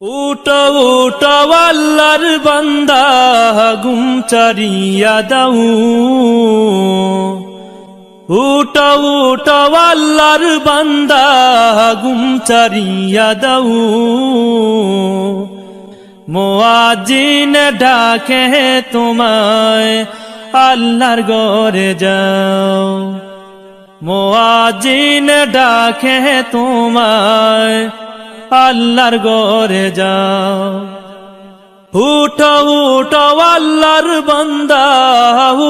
উটো উটো আল্লাহর বান্দা ঘুম ছাড়িয়া দাও। উটো উটো আল্লাহর বান্দা ঘুম ছাড়িয়া দাও। মুয়াজ্জিন ডাকে তোমায় আল্লাহর ঘরে যাও। মুয়াজ্জিন ডাকে তোমায় আল্লাহর ঘরে যাও। উঠো উঠো আল্লাহর বান্দা,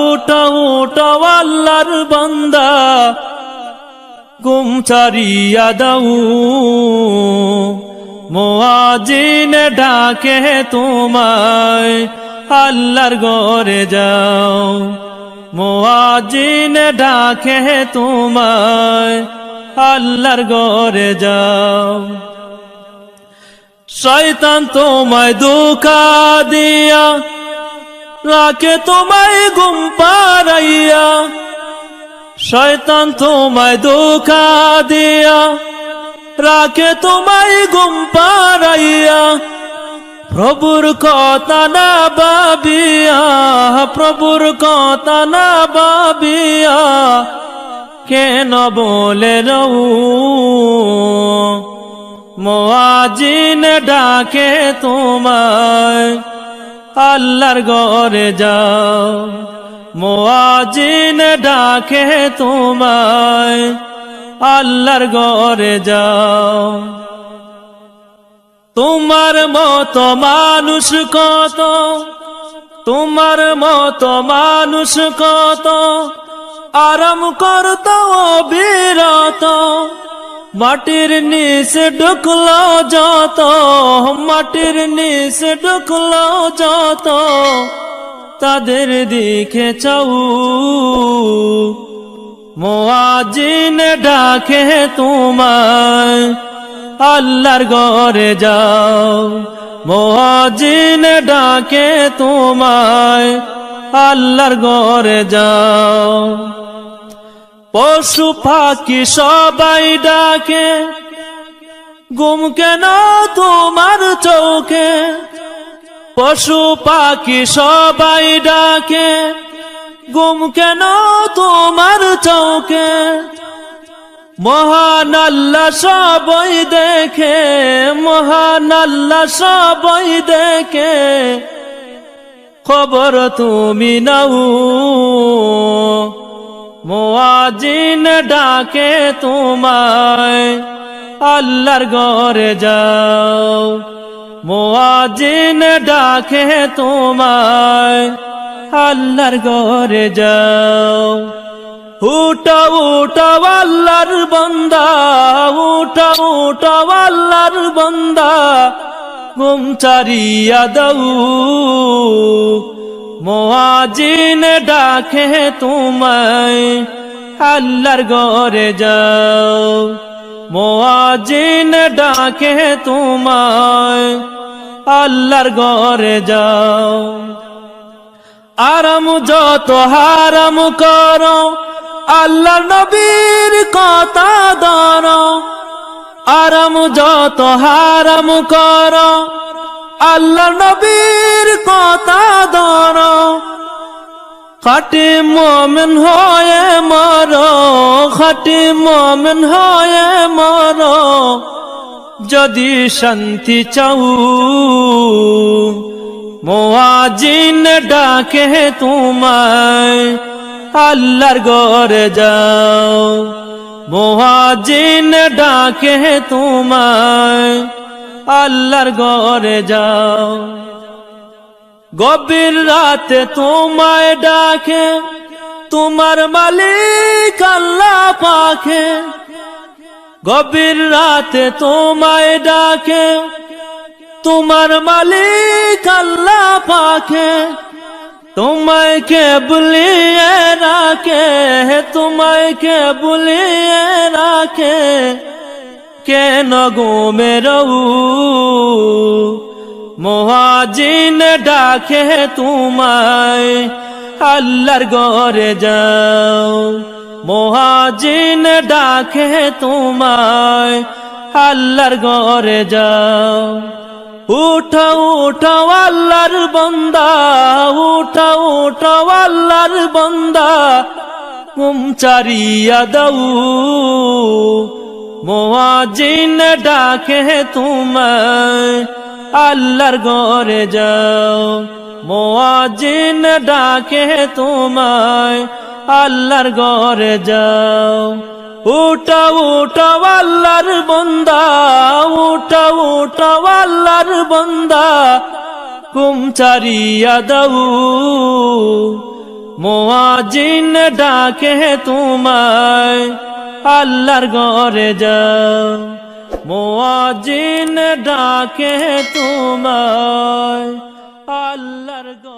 উঠো উঠো আল্লাহর বান্দা ঘুম ছাড়িয়া দাও। মুয়াজ্জিন ডাকে তোমায় আল্লাহর ঘরে যাও। মুয়াজ্জিন ডাকে তোমায় আল্লাহর ঘরে যাও। শয়তান তোমায় ধোঁকা দিয়া রাখে তোমায় ঘুম পাড়াইয়া। শয়তান তোমায় ধোঁকা দিয়া রাখে তোমায় ঘুম পাড়াইয়া। প্রভুর কথা না ভাবিয়া, প্রভুর কথা না ভাবিয়া কেন বলে রও। মুয়াজ্জিন ডাকে তোমায় আল্লাহর ঘরে যাও। মুয়াজ্জিন ডাকে তোমায় আল্লাহর ঘরে যাও। তোমার মতো মানুষ কত, তোমার মতো মানুষ কত আরাম করত অবিরত। মাটির নিচে ঢুকলো যত, মাটির নিচে ঢুকলো যত তাদের দিকে চাও। মুয়াজ্জিন ডাকে তোমায় আল্লাহর ঘরে যাও। মুয়াজ্জিন ডাকে তোমায় আল্লাহর ঘরে যাও। পশু পাখি সবাই ডাকে ঘুম কেন তোমার চোখে। পশু পাখি সবাই ডাকে ঘুম কেন তোমার চোখে। মহান আল্লাহ সবাই দেখে, মহান আল্লাহ সবাই দেখে খবর তুমি নাও। মুয়াজ্জিন ডাকে তোমায় আল্লাহর ঘরে যাও। মুয়াজ্জিন ডাকে তোমায় আল্লাহর ঘরে যাও। উঠো উঠো আল্লাহর বান্দা, উঠো উঠো আল্লাহর বান্দা ঘুম ছাড়িয়া দাও। মুয়াজ্জিন ডাকে তোমায় আল্লাহর ঘরে যাও। মুয়াজ্জিন ডাকে তোমায় আল্লাহর ঘরে যাও। আরাম যত হারাম করো আল্লাহর নবীর কথা ধরো। আরাম যত হারাম করো আল্লাহর নবীর কথা ধরো। খাঁটি মুমিন হয়ে মরো, খাঁটি মুমিন হয়ে মরো যদি শান্তি চাও। মুয়াজ্জিন ডাকে তোমায় আল্লাহর ঘরে যাও। মুয়াজ্জিন ডাকে তোমায় আল্লাহর ঘরে যাও। গভীর রাতে তোমায় ডাকে তোমার মালিক আল্লাহ পাকে। গভীর রাতে তোমায় ডাকে তোমার মালিক আল্লাহ পাকে। তোমায় কে বুলিয়ে রাখে, তোমায় কে বুলিয়ে রাখে কেন ঘুমে রও। মুয়াজ্জিন ডাকে তোমায় আল্লাহর ঘরে যাও। মুয়াজ্জিন ডাকে তোমায় আল্লাহর ঘরে যাও। উঠো উঠো আল্লাহর বান্দা, উঠো উঠো আল্লাহর বান্দা, ঘুম ছাড়িয়া দাও, মুয়াজ্জিন ডাকে তোমায়, আল্লাহর ঘরে যাও। মুয়াজ্জিন ডাকে তোমায়, আল্লাহর ঘরে যাও। উঠো উঠো আল্লাহর বান্দা, উঠো উঠো আল্লাহর বান্দা, ঘুম ছাড়িয়া দাও, মুয়াজ্জিন ডাকে তোমায়, আল্লাহর ঘরে যাও। মুয়াজ্জিন ডাকে তোমায়, আল্লাহর ঘরে